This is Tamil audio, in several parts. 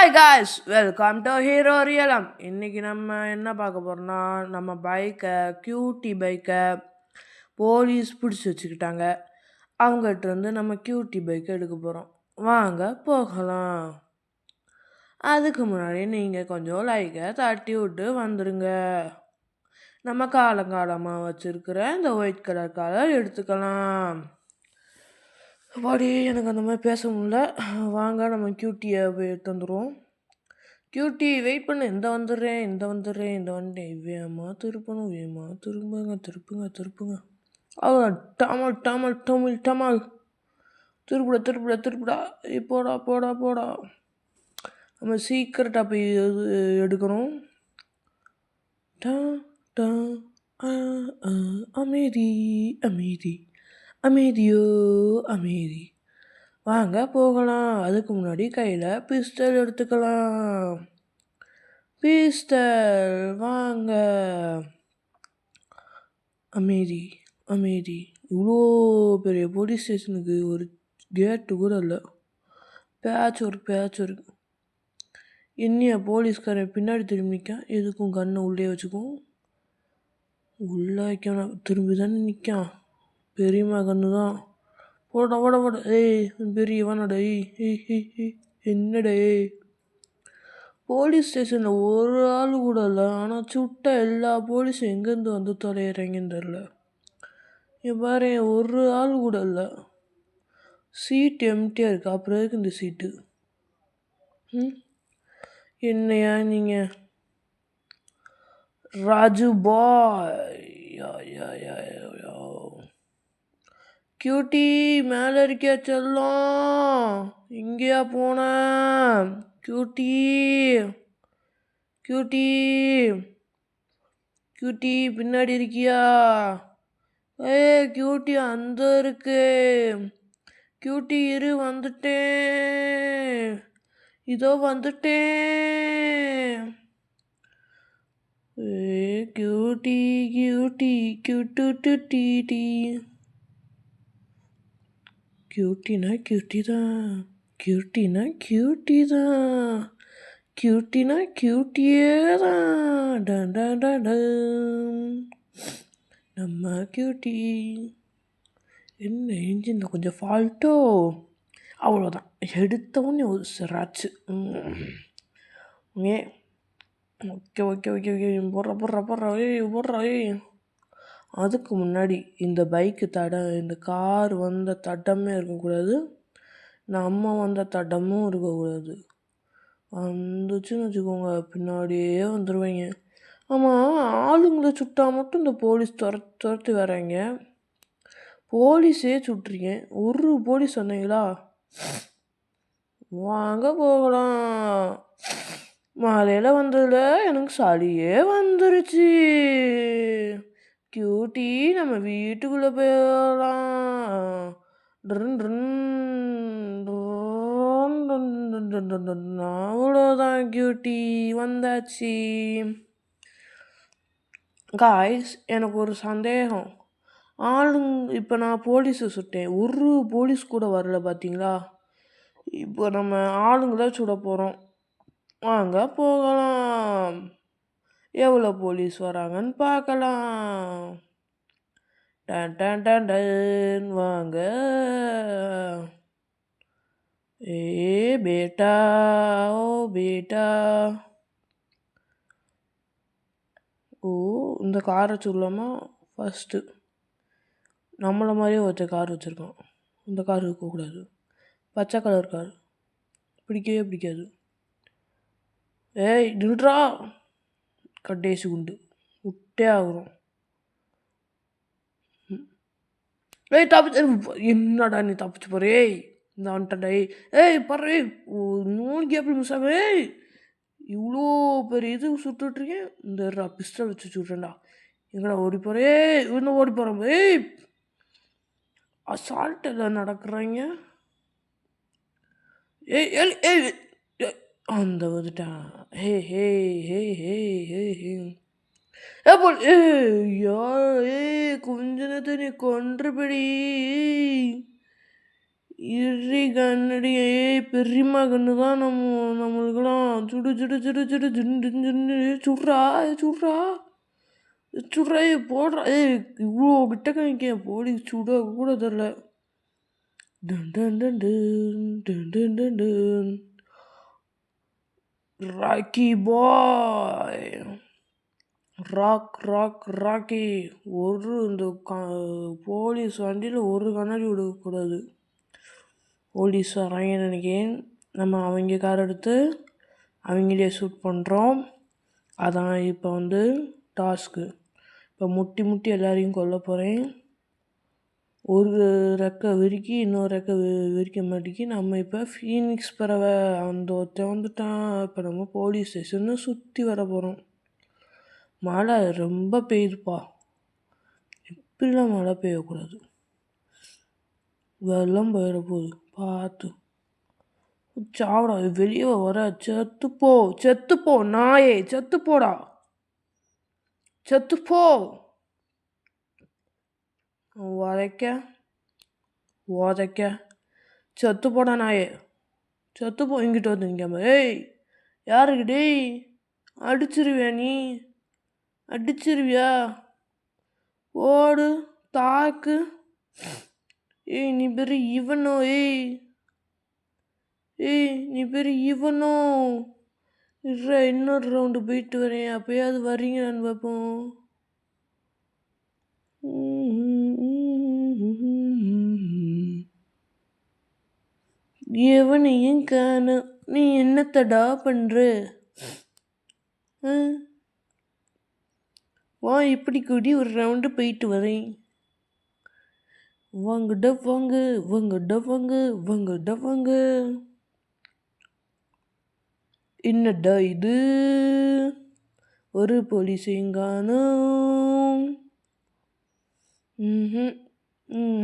Hi guys, welcome to hero ரியலம். இன்னைக்கு நம்ம என்ன பார்க்க போறோம்னா, நம்ம கியூட்டி பைக்கை போலீஸ் பிடிச்சி வச்சுக்கிட்டாங்க. அவங்ககிட்ட இருந்து நம்ம கியூட்டி பைக்கை எடுக்க போகிறோம். வாங்க போகலாம். அதுக்கு முன்னாடி நீங்கள் கொஞ்சம் லைக்கை தட்டி விட்டு வந்துடுங்க. நம்ம காலங்காலமாக வச்சுருக்கிற இந்த ஒயிட் கலர் காரை எடுத்துக்கலாம். அப்பாடி எனக்கு அந்த மாதிரி பேச முடியல. வாங்க நம்ம கியூட்டியை போய் எடுத்து வந்துடுவோம். கியூட்டி வெயிட் பண்ணு, இந்த வந்துடுறேன். இந்த வந்துட்டேன். வேகமாக திருப்புங்க. அவ்வளோ டமால் டமால் டமில் டமால். திருப்புடா. போடா. நம்ம சீக்கிரட்டாக போய் எடுக்கணும். அமைதி. வாங்க போகலாம். அதுக்கு முன்னாடி கையில் பிஸ்டல் எடுத்துக்கலாம். வாங்க. அமைதி. இவ்வளோ பெரிய போலீஸ் ஸ்டேஷனுக்கு ஒரு கேட்டு கூட இல்லை. Patch work. என்னைய போலீஸ்காரன் பின்னாடி திரும்பி நிற்கான். எதுக்கும் கண்ணை உள்ளே வச்சுக்கும். உள்ளே வைக்கணும். திரும்பி தானே நிற்கான். பெரியம்மா கண்ணு தான். போட. பெரியவனடா. என்னடா போலீஸ் ஸ்டேஷனில் ஒரு ஆள் கூட இல்லை. ஆனால் சுட்ட எல்லா போலீஸும் எங்கேருந்து வந்து தொலைகிறீங்கன்னு தெரில. பாரு, ஒரு ஆள் கூட இல்லை. சீட்டு எம்டியாக இருக்கு. அப்புறம் இருக்கு இந்த சீட்டு. என்னையா நீங்கள் ராஜு பாய். கியூட்டி மேலே இருக்கியா செல்லம்? இங்கேயா போன? கியூட்டி பின்னாடி இருக்கியா? கியூட்டி அந்த இருக்கு. கியூட்டி இரு, வந்துட்டேன். இதோ வந்துட்டேன். கியூட்டி கியூட்டினா கியூட்டி தான். கியூட்டியே தான். நம்ம கியூட்டி என்ன இன்ஜினில் கொஞ்சம் ஃபால்ட்டோ, அவ்வளோதான். எடுத்தவொடனே ஒரு சிராச்சு. ஓகே. போடுறா. அதுக்கு முன்னாடி இந்த பைக்கு இந்த கார் வந்த தடமே இருக்கக்கூடாது. நம்ம வந்த தடமும் இருக்கக்கூடாது. வந்துச்சுன்னு வச்சுக்கோங்க, பின்னாடியே வந்துடுவாங்க. ஆமாம், ஆளுங்களை சுட்டா மட்டும் இந்த போலீஸ் துரத்தி வராங்க. போலீஸே சுட்டுறீங்க. ஒரு போலீஸ் சொன்னீங்களா? வாங்க போகலாம். மலையில் வந்ததில் எனக்கு சளியே வந்துருச்சு. கியூட்டி, நம்ம வீட்டுக்குள்ளே போகலாம். அவ்வளோதான், கியூட்டி வந்தாச்சு. காய்ஸ், எனக்கு ஒரு சந்தேகம். இப்போ நான் போலீஸை சுட்டேன். ஒரு போலீஸ் கூட வரல, பார்த்தீங்களா? இப்போ நம்ம ஆளுங்களை சுட போகிறோம். வாங்க போகலாம். எவ்வளோ போலீஸ் வராங்கன்னு பார்க்கலாம். டன் வாங்க. பேட்டா, இந்த காரை சொல்லலாமா? ஃபஸ்ட்டு நம்மளை மாதிரியே ஒருத்தர் கார் வச்சுருக்கோம். இந்த கார் இருக்கக்கூடாது. பச்சை கலர் கார் பிடிக்கவே பிடிக்காது. நின்றா. கடைசி குண்டு விட்டே ஆகுறோம். தப்பிச்சு. என்னடா நீ தப்பிச்சு போற? இந்த வந்துட்டா. பர்றே, 3 கேப்பிள் மிஸ் ஆக. இவ்வளோ பெரிய இது சுட்டுட்ருக்கேன். இந்த பிஸ்டல் வச்சு சுட்றேன்டா. எங்கடா ஓடி போகிறே? இன்னும் ஓடி போகிறேன். அசால்ட் எல்லாம் நடக்கிறாங்க. அந்த வந்துட்டான். கொஞ்ச நேரத்தை நீ கொன்றுபடி. இறி கண்ணடி பெரியம்மா கண்ணு தான் நம்மளுக்கெல்லாம் சுடு சுடு சுடு சுடு ஜுண்டு ஜுண்டு சுடுறா சுடுறா சுடுறா போடுறா இவ்வளோ கிட்ட கணிக்க போலீஸ் சுட கூட தெரில. டன் டன் டன் டன் டன் டன் டன் ராக்கி பாய் ராக்கி இந்த போலீஸ் வண்டியில் ஒரு கண்ணாடி விடக்கூடாது. போலீஸ் வராங்க நினைக்கிறேன். நம்ம அவங்க கார் எடுத்து அவங்களே ஷூட் பண்ணுறோம். அதான் இப்போ டாஸ்க்கு. இப்போ முட்டி எல்லாரையும் கொல்ல போகிறேன். ஒரு ரெக்கை விரிக்கி இன்னொரு ரெக்கை விரிக்க மாட்டேங்கி. நம்ம இப்போ ஃபீனிக்ஸ் பறவை ஒருத்தன் வந்துட்டான். இப்போ நம்ம போலீஸ் ஸ்டேஷனை சுற்றி வர போகிறோம். மழை ரொம்ப பெய்யுதுப்பா. இப்படிலாம் மழை பெய்யக்கூடாது, வெள்ளம் போயிட போகுது. பார்த்து சாவடா, வெளியே வர. செத்துப்போ நாயே, செத்துப்போடா, செத்துப்போ. உதைக்க செத்துப்போடா நாயே, செத்துப்போ. இங்கிட்ட வந்து நிற்காம யாருக்கு டேய் அடிச்சிருவியா நீ? அடிச்சிருவியா? ஓடு தாக்கு. நீ பெரிய இவனோ? நீ பெரிய இவனோ? இன்னொரு ரவுண்டு போயிட்டு வரேன். அப்பயாவது வரீங்கன்னு பார்ப்போம். எவனையும் காண. நீ என்னத்தடா பண்ற? வா இப்படி கூடி ஒரு ரவுண்டு போயிட்டு வரேன். வாங்கடா வாங்க. என்னடா இது? ஒரு போலீஸையும் காணோம்.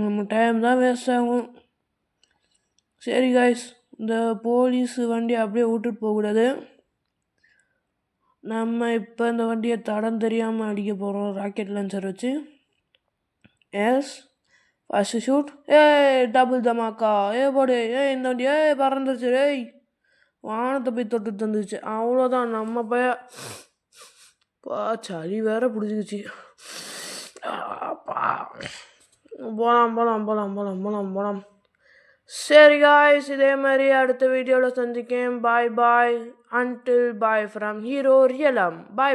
நம்ம டைம் தான் வேஸ்ட் ஆகும். சரி காய்ஸ், இந்த போலீஸ் வண்டியை அப்படியே விட்டுட்டு போகக்கூடாது. நம்ம இப்போ இந்த வண்டியை தடம் தெரியாமல் அடிக்க போகிறோம் ராக்கெட் லான்ச்சர் வச்சு. Yes, first shoot. Double dhamaka. போடு. இந்த வண்டி பறந்துருச்சு. வானத்தை போய் தொட்டு தந்துச்சு. அவ்வளோதான். நம்ம சளி வேற பிடிச்சிக்கிச்சு. போலாம். சரி காய்ஸ், இதே மாதிரி அடுத்த வீடியோவில் சந்திக்கேன். Bye. Until bye from Hero Realm. Bye.